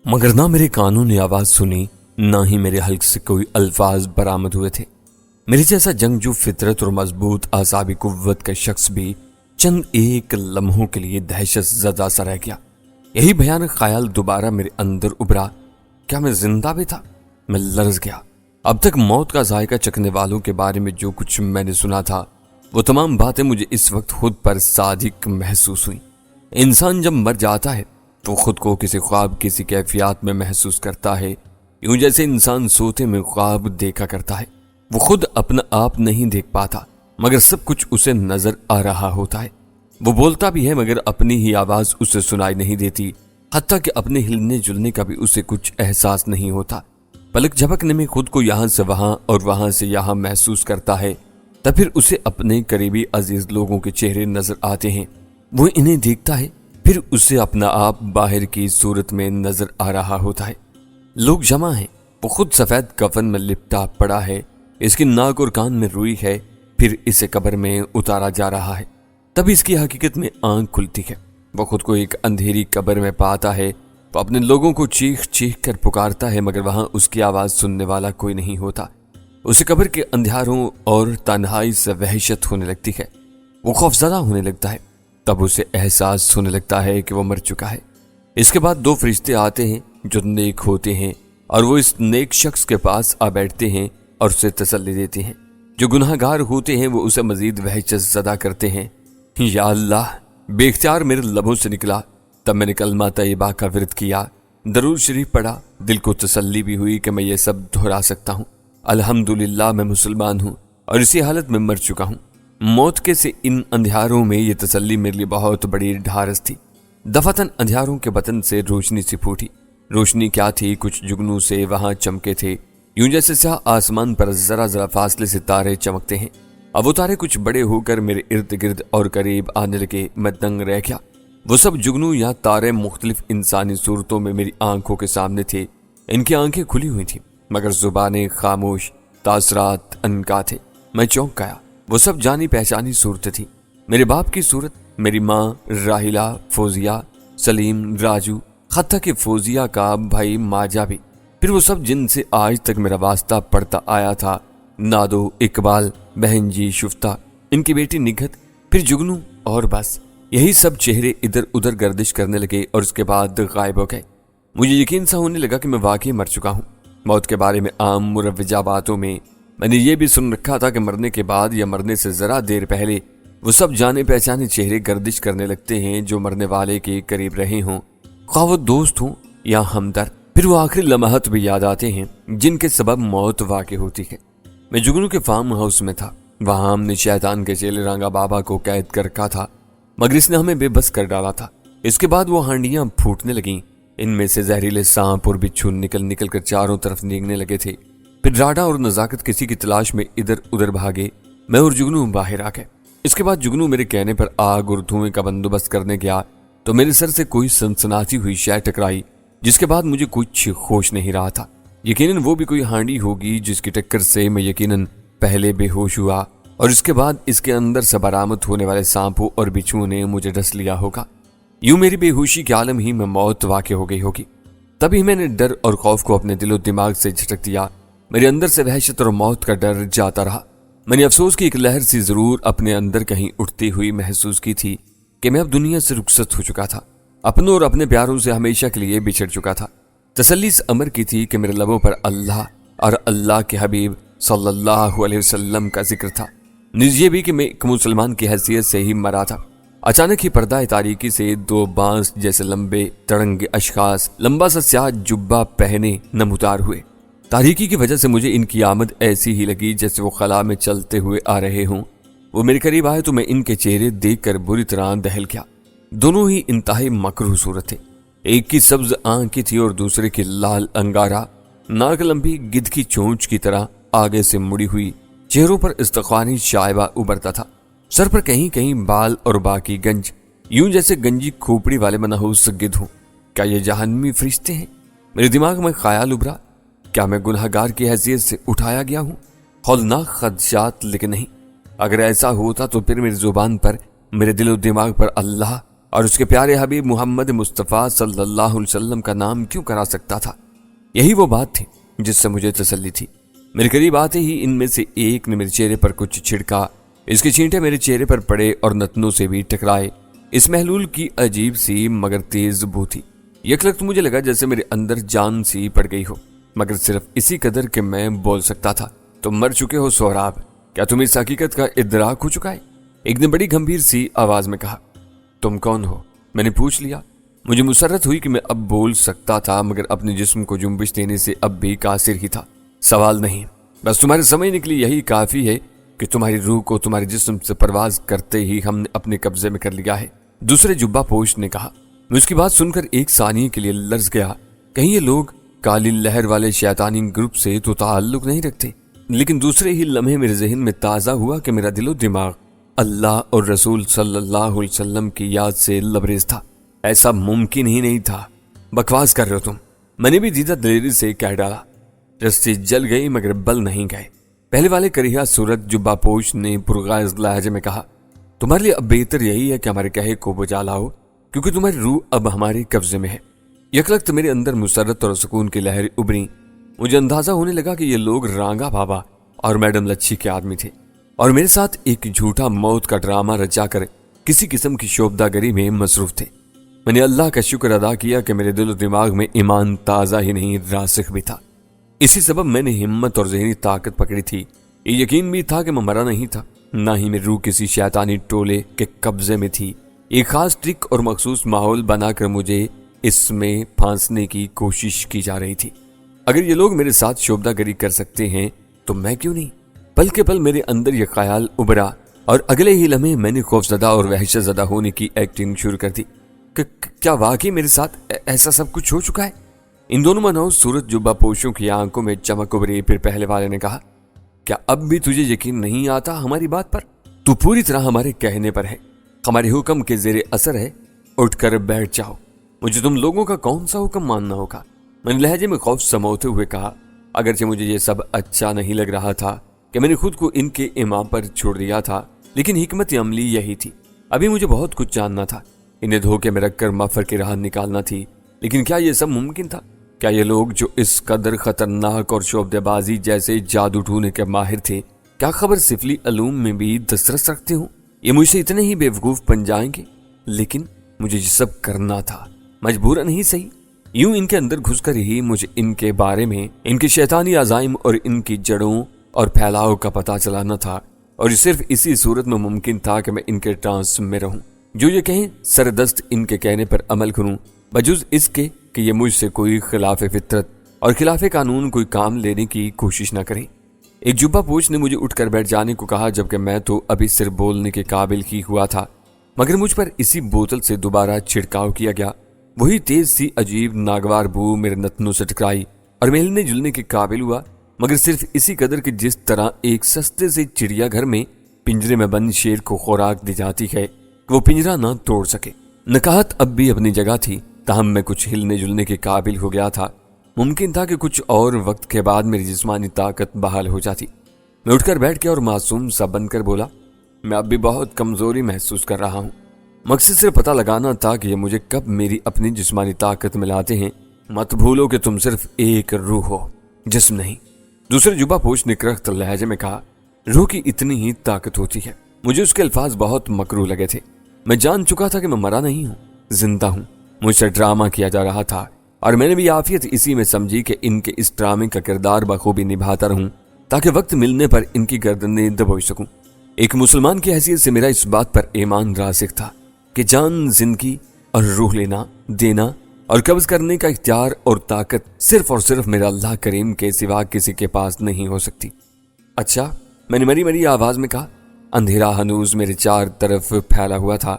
مگر نہ میرے کانوں نے آواز سنی، نہ ہی میرے حلق سے کوئی الفاظ برآمد ہوئے تھے۔ میرے جیسا جنگجو فطرت اور مضبوط اعصابی قوت کا شخص بھی چند ایک لمحوں کے لیے دہشت زدہ سا رہ گیا۔ یہی بھیانک خیال دوبارہ میرے اندر ابھرا، کیا میں زندہ بھی تھا؟ میں لرز گیا۔ اب تک موت کا ذائقہ چکھنے والوں کے بارے میں جو کچھ میں نے سنا تھا، وہ تمام باتیں مجھے اس وقت خود پر صادق محسوس ہوئیں۔ انسان جب مر جاتا ہے تو خود کو کسی خواب کسی کیفیات میں محسوس کرتا ہے، یوں جیسے انسان سوتے میں خواب دیکھا کرتا ہے۔ وہ خود اپنا آپ نہیں دیکھ پاتا، مگر سب کچھ اسے نظر آ رہا ہوتا ہے۔ وہ بولتا بھی ہے مگر اپنی ہی آواز اسے سنائی نہیں دیتی، حتیٰ کہ اپنے ہلنے جلنے کا بھی اسے کچھ احساس نہیں ہوتا۔ پلک جھپکنے میں خود کو یہاں سے وہاں اور وہاں سے یہاں محسوس کرتا ہے، تب پھر اسے اپنے قریبی عزیز لوگوں کے چہرے نظر آتے ہیں، وہ انہیں دیکھتا ہے، پھر اسے اپنا آپ باہر کی صورت میں نظر آ رہا ہوتا ہے۔ لوگ جمع ہیں، وہ خود سفید کفن میں لپٹا پڑا ہے، اس کی ناک اور کان میں روئی ہے، پھر اسے قبر میں اتارا جا رہا ہے۔ تب اس کی حقیقت میں آنکھ کھلتی ہے، وہ خود کو ایک اندھیری قبر میں پاتا ہے۔ وہ اپنے لوگوں کو چیخ چیخ کر پکارتا ہے، مگر وہاں اس کی آواز سننے والا کوئی نہیں ہوتا۔ اسے قبر کے اندھیاروں اور تنہائی سے وحشت ہونے لگتی ہے، وہ خوفزدہ ہونے لگتا ہے۔ تب اسے احساس ہونے لگتا ہے کہ وہ مر چکا ہے۔ اس کے بعد دو فرشتے آتے ہیں جو نیک ہوتے ہیں، اور وہ اس نیک شخص کے پاس آ بیٹھتے ہیں اور اسے تسلی دیتے ہیں۔ جو گناہ گار ہوتے ہیں وہ اسے مزید وحشت زدہ کرتے ہیں۔ یا اللہ، بے اختیار میرے لبوں سے نکلا۔ تب میں نے کلمہ طیبہ کا ورد کیا، درود شریف پڑھا، دل کو تسلی بھی ہوئی کہ میں یہ سب دہرا سکتا ہوں۔ الحمدللہ میں مسلمان ہوں اور اسی حالت میں مر چکا ہوں۔ موت کے سے ان اندھیاروں میں یہ تسلی میرے لیے بہت بڑی ڈھارس تھی۔ دفعتاً اندھیاروں کے بطن سے روشنی سی پھوٹی۔ روشنی کیا تھی؟ کچھ جگنو سے وہاں چمکے تھے، یوں جیسے سیاہ آسمان پر ذرا ذرا فاصلے سے تارے چمکتے ہیں۔ اب وہ تارے کچھ بڑے ہو کر میرے ارد گرد اور قریب آنے لگے، میں دنگ رہ گیا۔ وہ سب جگنو یا تارے مختلف انسانی صورتوں میں میری آنکھوں کے سامنے تھے۔ ان کی آنکھیں کھلی ہوئی تھیں مگر زبانیں خاموش، تاثرات انکا تھے۔ میں چونک گیا۔ وہ سب جانی پہچانی صورتیں تھیں۔ میرے باپ کی صورت، میری ماں راحلہ، فوزیہ، سلیم، راجو، حتیٰ کہ فوزیہ کا بھائی ماجا بھی۔ پھر وہ سب جن سے آج تک میرا واسطہ پڑتا آیا تھا، نادو، اقبال، بہن جی شفتہ، ان کی بیٹی نگہت، پھر جگنو، اور بس یہی سب چہرے ادھر ادھر گردش کرنے لگے اور اس کے بعد غائب ہو گئے۔ مجھے یقین سا ہونے لگا کہ میں واقعی مر چکا ہوں۔ موت کے بارے میں عام مروجہ باتوں میں نے یہ بھی سن رکھا تھا کہ مرنے کے بعد یا مرنے سے ذرا دیر پہلے وہ سب جانے پہچانے چہرے گردش کرنے لگتے ہیں جو مرنے والے کے قریب رہے ہوں، خواہ وہ دوست ہوں یا ہمدرد۔ پھر وہ آخری لمحات بھی یاد آتے ہیں جن کے سبب موت واقع ہوتی ہے۔ میں جگنو کے فارم ہاؤس میں تھا، وہاں ہم نے شیطان کے چیلے رانگا بابا کو قید کر رکھا تھا، مگر اس نے ہمیں بے بس کر ڈالا تھا۔ اس کے بعد وہ ہانڈیاں پھوٹنے لگیں، ان میں سے زہریلے سانپ اور بچھو نکل نکل کر چاروں طرف نیگنے لگے تھے۔ پھر راڈا اور نزاکت کسی کی تلاش میں ادھر ادھر بھاگے، میں اور جگنو باہر آ گئے۔ اس کے بعد جگنو میرے کہنے پر آگ اور دھوئیں کا بندوبست کرنے گیا تو میرے سر سے کوئی سنسناتی ہوئی شے ٹکرائی، جس کے بعد مجھے کچھ ہوش نہیں رہا تھا۔ یقیناً وہ بھی کوئی ہانڈی ہوگی جس کی ٹکر سے میں یقیناً پہلے بے ہوش ہوا، اور اس کے بعد اس کے اندر سے برآمد ہونے والے سانپوں اور بچھو نے مجھے ڈس لیا ہوگا۔ یوں میری بے ہوشی کے عالم ہی میں موت واقع ہو گئی ہوگی۔ تبھی میں نے ڈر اور خوف کو اپنے دل و دماغ سے جھٹک دیا۔ میرے اندر سے وحشت اور موت کا ڈر جاتا رہا۔ میں نے افسوس کی ایک لہر سی ضرور اپنے اندر کہیں اٹھتی ہوئی محسوس کی تھی کہ میں اب دنیا سے رخصت ہو چکا تھا، اپنوں اور اپنے پیاروں سے ہمیشہ کے لیے بچھڑ چکا تھا۔ تسلی اس امر کی تھی کہ میرے لبوں پر اللہ اور اللہ کے حبیب صلی اللہ علیہ وسلم کا ذکر تھا، نیز یہ بھی کہ میں ایک مسلمان کی حیثیت سے ہی مرا تھا۔ اچانک ہی پردہ تاریکی سے دو بانس جیسے لمبے تڑنگے اشخاص لمبا سا سیاہ جبہ پہنے نمودار ہوئے۔ تاریکی کی وجہ سے مجھے ان کی آمد ایسی ہی لگی جیسے وہ خلا میں چلتے ہوئے آ رہے ہوں۔ وہ میرے قریب آئے تو میں ان کے چہرے دیکھ کر بری طرح دہل گیا۔ دونوں ہی انتہائی مکروہ صورت تھے، ایک کی سبز آنکھ تھی اور دوسرے کی لال انگارہ، ناک لمبی گدھ کی چونچ کی طرح آگے سے مڑی ہوئی، چہروں پر استخوانی شائبہ ابھرتا تھا، سر پر کہیں کہیں بال اور باقی گنج، یوں جیسے گنجی کھوپڑی والے منحوس گدھ ہوں۔ کیا یہ جہنمی فرشتے ہیں؟ میرے دماغ میں خیال ابھرا، کیا میں گناہ گار کی حیثیت سے اٹھایا گیا ہوں؟ ہولناک خدشات، لیکن نہیں۔ اگر ایسا ہوتا تو پھر میری زبان پر، میرے دل و دماغ پر اللہ اور اس کے پیارے حبیب محمد مصطفیٰ صلی اللہ علیہ وسلم کا نام کیوں کرا سکتا تھا؟ یہی وہ بات تھی جس سے مجھے تسلی تھی۔ میرے قریب آتے ہی ان میں سے ایک نے میرے چہرے پر کچھ چھڑکا، اس کے چھینٹے میرے چہرے پر پڑے اور نتنوں سے بھی ٹکرائے۔ اس محلول کی عجیب سی مگر تیز بو تھی۔ یک لخت مجھے لگا جیسے میرے اندر جان سی پڑ گئی ہو، مگر صرف اسی قدر کہ میں بول سکتا تھا۔ تم مر چکے ہو سہراب، کیا تمہیں اس حقیقت کا ادراک ہو چکا ہے؟ ایک نے بڑی گمبھیر سی آواز میں کہا۔ تم کون ہو؟ میں نے پوچھ لیا۔ مجھے مسرت ہوئی کہ میں اب بول سکتا تھا، مگر اپنے جسم کو جنبش دینے سے اب بھی قاصر ہی تھا۔ سوال نہیں، بس تمہارے سمجھنے کے لیے یہی کافی ہے کہ تمہاری روح کو تمہارے جسم سے پرواز کرتے ہی ہم نے اپنے قبضے میں کر لیا ہے، دوسرے جبہ پوش نے کہا۔ میں اس کی بات سن کر ایک ثانیے کے لیے لرز گیا۔ کہیں یہ لوگ کالی لہر والے شیطانی گروپ سے تو تعلق نہیں رکھتے؟ لیکن دوسرے ہی لمحے میرے ذہن میں تازہ ہوا کہ میرا دل و دماغ اللہ اور رسول صلی اللہ علیہ وسلم کی یاد سے لبریز تھا۔ ایسا ممکن ہی نہیں تھا۔ بکواس کر رہے ہو تم، میں نے بھی دیدہ دلیری سے کہہ ڈالا۔ رسی جل گئی مگر بل نہیں گئے۔ پہلے والے کریہ صورت جبہ پوش نے پرغائز لہجے میں کہا، تمہارے لیے اب بہتر یہی ہے کہ ہمارے کہے کو بجا لاؤ، کیونکہ تمہاری روح اب ہمارے قبضے میں ہے۔ یک لخت میرے اندر مسرت اور سکون کی لہر ابری۔ مجھے اندازہ ہونے لگا کہ یہ لوگ رانگا بابا اور میڈم لچھی کے آدمی تھے، اور میرے ساتھ ایک جھوٹا موت کا ڈرامہ رچا کر کسی قسم کی شوبدہ گری میں مصروف تھے۔ میں نے اللہ کا شکر ادا کیا کہ میرے دل و دماغ میں ایمان تازہ ہی نہیں راسخ بھی تھا۔ اسی سبب میں نے ہمت اور ذہنی طاقت پکڑی تھی۔ یہ یقین بھی تھا کہ میں مرا نہیں تھا، نہ ہی میری روح کسی شیطانی ٹولے کے قبضے میں تھی۔ ایک خاص ٹرک اور مخصوص ماحول بنا کر مجھے اس میں پھانسنے کی کوشش کی جا رہی تھی۔ اگر یہ لوگ میرے ساتھ شوبدہ گری کر سکتے ہیں تو میں کیوں نہیں؟ پل کے پل میرے اندر یہ خیال ابھرا اور اگلے ہی لمحے میں نے خوفزدہ اور وحشت زدہ ہونے کی ایکٹنگ شروع کر دی۔ کیا واقعی میرے ساتھ ایسا سب کچھ ہو چکا ہے؟ ان دونوں منحوس صورت جبہ پوشوں کی آنکھوں میں چمک ابھری۔ پھر پہلے والے نے کہا، کیا اب بھی تجھے یقین نہیں آتا ہماری بات پر؟ تو پوری طرح ہمارے کہنے پر ہے، ہمارے حکم کے زیر اثر ہے، اٹھ کر بیٹھ جاؤ۔ مجھے تم لوگوں کا کون سا حکم ماننا ہوگا؟ میں نے لہجے میں خوف سموتے ہوئے کہا، اگرچہ مجھے یہ سب اچھا نہیں لگ رہا تھا کہ میں نے خود کو ان کے امام پر چھوڑ دیا تھا، لیکن حکمت عملی یہی تھی۔ ابھی مجھے بہت کچھ جاننا تھا، انہیں دھوکے میں رکھ کر مغفر کی راہ نکالنا تھی۔ لیکن کیا یہ سب ممکن تھا؟ کیا یہ لوگ جو اس قدر خطرناک اور شعبدہ بازی جیسے جادو ٹونے کے ماہر تھے، کیا خبر سفلی علوم میں بھی دسترس رکھتے ہوں؟ یہ مجھ سے اتنے ہی بیوقوف بن جائیں گے؟ لیکن مجھے یہ سب کرنا تھا، مجبورن ہی صحیح۔ یوں ان کے اندر گھس کر ہی مجھے ان کے بارے میں، ان کے شیطانی عزائم اور ان کی جڑوں اور پھیلاؤ کا پتہ چلانا تھا، اور صرف اسی صورت میں ممکن تھا کہ میں ان کے ٹرانس میں رہوں، جو یہ کہیں سردست ان کے کہنے پر عمل کروں، بجز اس کے کہ یہ مجھ سے کوئی خلاف فطرت اور خلاف قانون کوئی کام لینے کی کوشش نہ کریں۔ ایک جبہ پوش نے مجھے اٹھ کر بیٹھ جانے کو کہا، جبکہ میں تو ابھی صرف بولنے کے قابل ہی ہوا تھا، مگر مجھ پر اسی بوتل سے دوبارہ چھڑکاؤ کیا گیا۔ وہی تیز سی عجیب ناگوار بو میرے نتنوں سے ٹکرائی اور میں ہلنے جلنے کے قابل ہوا، مگر صرف اسی قدر کہ جس طرح ایک سستے سے چڑیا گھر میں پنجرے میں بند شیر کو خوراک دی جاتی ہے کہ وہ پنجرا نہ توڑ سکے۔ نکاہت اب بھی اپنی جگہ تھی، تاہم میں کچھ ہلنے جلنے کے قابل ہو گیا تھا۔ ممکن تھا کہ کچھ اور وقت کے بعد میری جسمانی طاقت بحال ہو جاتی۔ میں اٹھ کر بیٹھ گیا اور معصوم سا بن کر بولا، میں اب بھی بہت کمزوری محسوس کر رہا ہوں۔ مقصد صرف پتہ لگانا تھا کہ یہ مجھے کب میری اپنی جسمانی طاقت ملاتے ہیں۔ مت بھولو کہ تم صرف ایک روح ہو، جسم نہیں۔ دوسرے جبہ پوش نے کرخت لہجے میں کہا، روح کی اتنی ہی طاقت ہوتی ہے۔ مجھے اس کے الفاظ بہت مکروہ لگے تھے۔ میں جان چکا تھا کہ میں مرا نہیں ہوں، زندہ ہوں۔ مجھ سے ڈرامہ کیا جا رہا تھا، اور میں نے بھی عافیت اسی میں سمجھی کہ ان کے اس ڈرامے کا کردار بخوبی نبھاتا رہوں، تاکہ وقت ملنے پر ان کی گردنیں دبوچ سکوں۔ ایک مسلمان کی حیثیت سے میرا اس بات پر ایمان راسخ تھا کہ جان، زندگی اور روح لینا، دینا اور قبض کرنے کا اختیار اور طاقت صرف اور صرف میرا اللہ کریم کے سوا کسی کے پاس نہیں ہو سکتی۔ اچھا، میں نے مری مری آواز میں کہا۔ اندھیرا ہنوز میرے چار طرف پھیلا ہوا تھا،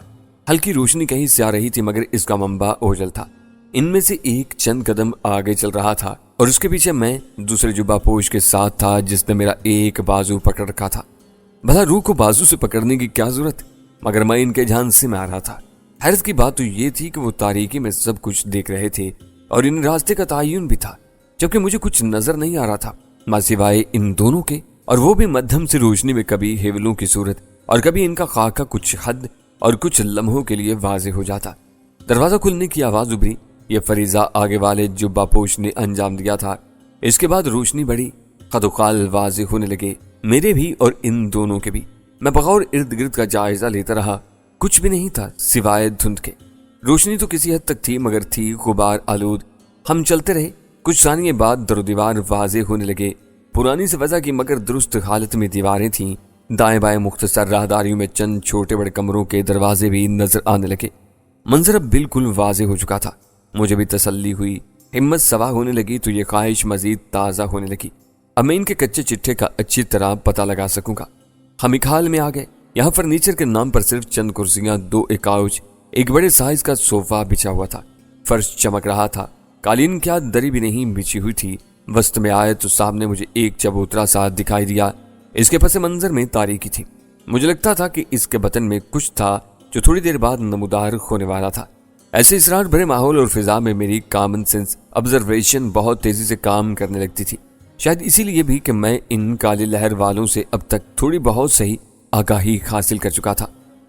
ہلکی روشنی کہیں سے آ رہی تھی، مگر اس کا منبع اوجل تھا۔ ان میں سے ایک چند قدم آگے چل رہا تھا اور اس کے پیچھے میں دوسرے جبہ پوش کے ساتھ تھا، جس نے میرا ایک بازو پکڑ رکھا تھا۔ بھلا روح کو بازو سے پکڑنے کی کیا ضرورت؟ مگر میں ان کے جھانسے میں آ رہا تھا۔ حیرت کی بات تو یہ تھی کہ وہ تاریکی میں سب کچھ دیکھ رہے تھے اور ان راستے کا تعین بھی تھا، جبکہ مجھے کچھ نظر نہیں آ رہا تھا ماں سوائے ان دونوں کے، اور وہ بھی مدھم سے روشنی میں کبھی ہیولوں کی صورت اور کبھی ان کا خاکہ کچھ حد اور کچھ لمحوں کے لیے واضح ہو جاتا۔ دروازہ کھلنے کی آواز ابھری، یہ فریضہ آگے والے جبہ پوش نے انجام دیا تھا۔ اس کے بعد روشنی بڑھی، خد و خال واضح ہونے لگے، میرے بھی اور ان دونوں کے بھی۔ میں بغور ارد گرد کا جائزہ لیتا رہا، کچھ بھی نہیں تھا سوائے دھند کے۔ روشنی تو کسی حد تک تھی مگر تھی غبار آلود۔ ہم چلتے رہے، کچھ ثانیے بعد در و دیوار واضح ہونے لگے۔ پرانی سے وجہ کی مگر درست حالت میں دیواریں تھیں۔ دائیں بائیں مختصر راہداریوں میں چند چھوٹے بڑے کمروں کے دروازے بھی نظر آنے لگے۔ منظر اب بالکل واضح ہو چکا تھا۔ مجھے بھی تسلی ہوئی، ہمت سوا ہونے لگی تو یہ خواہش مزید تازہ ہونے لگی۔ اب میں ان کے کچے چٹھے کا اچھی طرح پتہ لگا سکوں گا۔ ہم ایک حال میں آ گئے۔ یہاں فرنیچر کے نام پر صرف چند کرسیاں، 2 اکاؤچ، ایک بڑے سائز کا صوفہ بچھا ہوا تھا۔ فرش چمک رہا تھا، قالین کیا دری بھی نہیں بچھی ہوئی تھی۔ وسط میں آئے تو سامنے مجھے ایک چبوترا سا دکھائی دیا۔ اس کے پس منظر میں تاریکی تھی۔ مجھے لگتا تھا کہ اس کے بطن میں کچھ تھا جو تھوڑی دیر بعد نمودار ہونے والا تھا۔ ایسے اسرار بھرے ماحول اور فضا میں میری کامن سینس آبزرویشن بہت تیزی سے کام کرنے لگتی تھی۔ شاید اسی لیے بھی کہ میں ان کالی لہر والوں سے اب تک تھوڑی بہت صحیح آگاہی حاصل کر چکا تھا۔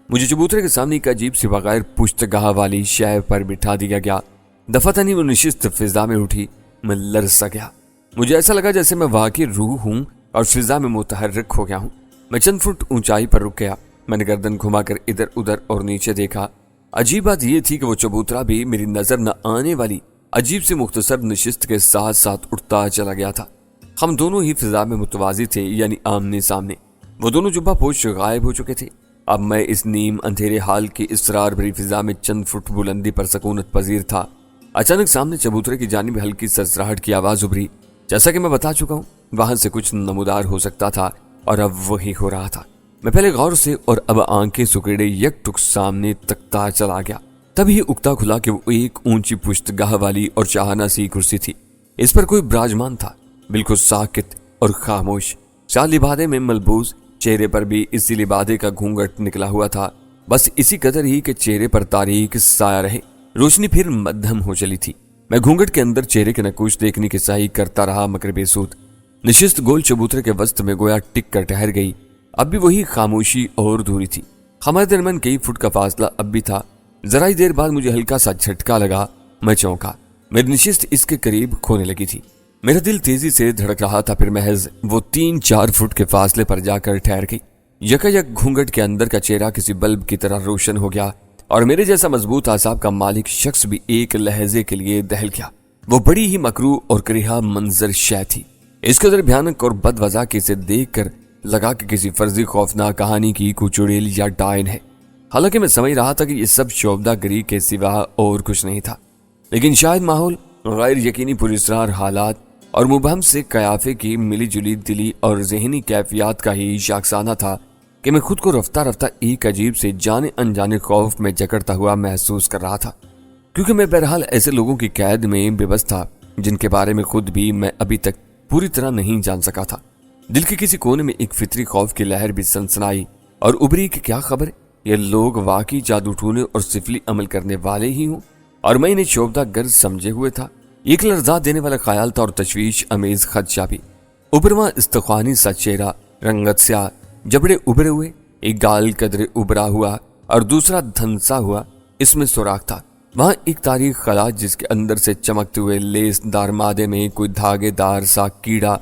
مجھے چبوترے کے سامنے ایک عجیب سی بغیر پشتگاہ والی شے پر بٹھا دیا گیا۔ دفعتاً وہ نشست فضا میں اٹھی، میں لرزا گیا۔ مجھے ایسا لگا جیسے میں واقعی روح ہوں اور فضا میں متحرک ہو گیا ہوں۔ میں چند فٹ اونچائی پر رک گیا۔ میں نے گردن گھما کر ادھر ادھر اور نیچے دیکھا۔ عجیب بات یہ تھی کہ وہ چبوترا بھی میری نظر نہ آنے والی عجیب سی مختصر نشست کے ساتھ ساتھ اٹھتا چلا گیا تھا۔ ہم دونوں ہی فضا میں متوازی تھے، یعنی آمنے سامنے۔ وہ دونوں جبہ پوش غائب ہو چکے تھے۔ اب میں اس نیم اندھیرے حال کی اسرار بھری فضا میں چند فٹ بلندی پر سکونت پذیر تھا۔ اچانک سامنے چبوترے کی جانب ہلکی سرسراہٹ کی آواز ابھری۔ جیسا کہ میں بتا چکا ہوں، وہاں سے کچھ نمودار ہو سکتا تھا اور اب وہی ہو رہا تھا۔ میں پہلے غور سے اور اب آنکھیں سکیڑے یک ٹک سامنے تکتا چلا گیا۔ تب ہی اکتا کھلا کہ وہ ایک اونچی پشتگاہ والی اور چاہانہ سی کرسی تھی۔ اس پر کوئی براجمان تھا، بالکل ساکت اور خاموش، شال لبادے میں ملبوس، چہرے پر بھی اسی لبادے کا گھونگھٹ نکلا ہوا تھا، بس اسی قدر ہی کہ چہرے پر تاریک سایہ رہے۔ روشنی پھر مدھم ہو چلی تھی۔ میں گھونگھٹ کے اندر چہرے کے نقوش دیکھنے کی سعی کرتا رہا مگر بے سود۔ نشست گول چبوترے کے وسط میں گویا ٹک کر ٹھہر گئی۔ اب بھی وہی خاموشی اور دوری تھی۔ ہمارے درمیان کئی فٹ کا فاصلہ اب بھی تھا۔ ذرا ہی دیر بعد مجھے ہلکا سا جھٹکا لگا۔ میں چونکا، میری نشست اس کے قریب کھونے لگی تھی۔ میرا دل تیزی سے دھڑک رہا تھا، پھر محض وہ 3-4 فٹ کے فاصلے پر جا کر ٹھہر گئی۔ یکا یک گھونگھٹ کے اندر کا چہرہ کسی بلب کی طرح روشن ہو گیا اور میرے جیسا مضبوط اعصاب کا مالک شخص بھی ایک لہجے کے لیے دہل گیا۔ وہ بڑی ہی مکروہ اور کریہا منظر شے تھی۔ اس قدر بھیانک اور بد وضع کہ اسے دیکھ کر لگا کہ کسی فرضی خوفناک کہانی کی کوئی چڑیل یا ڈائن ہے۔ حالانکہ میں سمجھ رہا تھا کہ یہ سب شعبدہ گری کے سوا اور کچھ نہیں تھا، لیکن شاید ماحول، غیر یقینی پراسرار حالات اور مبہم سے قیافے کی ملی جلی دلی اور ذہنی کیفیات کا ہی شاخسانہ تھا کہ میں خود کو رفتہ رفتہ ایک عجیب سے جانے انجانے خوف میں جکڑتا ہوا محسوس کر رہا تھا، کیونکہ میں بہرحال ایسے لوگوں کی قید میں بے بس تھا جن کے بارے میں خود بھی میں ابھی تک پوری طرح نہیں جان سکا تھا۔ دل کے کسی کونے میں ایک فطری خوف کی لہر بھی سنسنائی اور ابری کہ کیا خبر یہ لوگ واقعی جادو ٹونے اور سفلی عمل کرنے والے ہی ہوں اور میں انہیں شعبدہ گرد سمجھے ہوئے تھا۔ ایک لرزا دینے والا خیال تھا اور تشویش امیز خدشہ بھی۔ اوپرواں استخوانی سا چہرہ، رنگت سیاہ، جبڑے ابھرے ہوئے، ایک گال قدرے ابھرا ہوا اور دوسرا دھنسا ہوا، اس میں سوراخ تھا۔ وہاں ایک تاریخ خلا جس کے اندر سے چمکتے ہوئے لیس دار مادے میں کوئی دھاگے دار سا کیڑا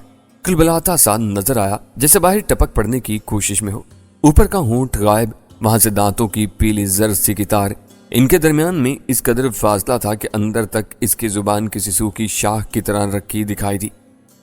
کلبلاتا سا نظر آیا، جیسے باہر ٹپک پڑنے کی کوشش میں ہو۔ اوپر کا ہونٹ غائب، وہاں سے دانتوں کی پیلی زرد سی کتار، ان کے درمیان میں اس قدر فاصلہ تھا کہ اندر تک اس کی زبان کسی سوکھی شاخ کی طرح رکھی دکھائی دی۔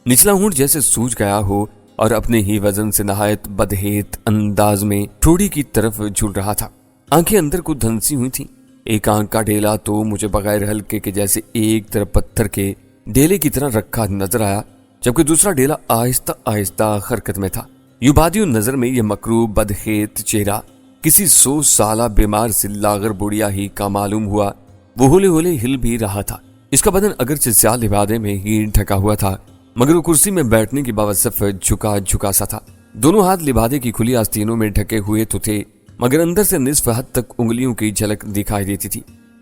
نچلا ہونٹ جیسے سوج گیا ہو اور اپنے ہی وزن سے نہایت بدہیت انداز میں ٹھوڑی کی طرف جھول رہا تھا۔ آنکھیں اندر کو دھنسی ہوئی تھیں۔ ایک آنکھ کا ڈیلا تو مجھے بغیر ہلکے کے جیسے ایک طرف پتھر کے ڈیلے کی طرح رکھا نظر آیا، جبکہ دوسرا ڈیلا آہستہ آہستہ حرکت میں تھا۔ یوں بادیوں نظر میں یہ مکروہ بدخیت چہرہ کسی 100 سالہ بیمار سے لاغر بڑھیا ہی کا معلوم ہوا۔ وہ ہولے ہولے ہل بھی رہا تھا۔ اس کا بدن اگرچہ سیاہ لبادے میں ہی ڈھکا ہوا تھا مگر وہ کرسی میں بیٹھنے کی باوصف جھکا جھکا سا تھا۔ دونوں ہاتھ لبادے کی کھلی آستینوں میں ڈھکے ہوئے تو تھے مگر اندر سے نصف حد تک انگلیوں کی جھلک دکھائی دیتی تھی۔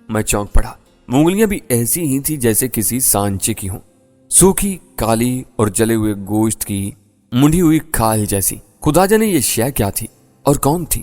میں چونک پڑا۔ وہ انگلیاں بھی ایسی ہی تھی جیسے کسی سانچے کی ہوں، سوکھی، کالی اور جلے ہوئے گوشت کی منڈی ہوئی کھال جیسی۔ خدا جانے یہ شے کیا تھی اور کون تھی؟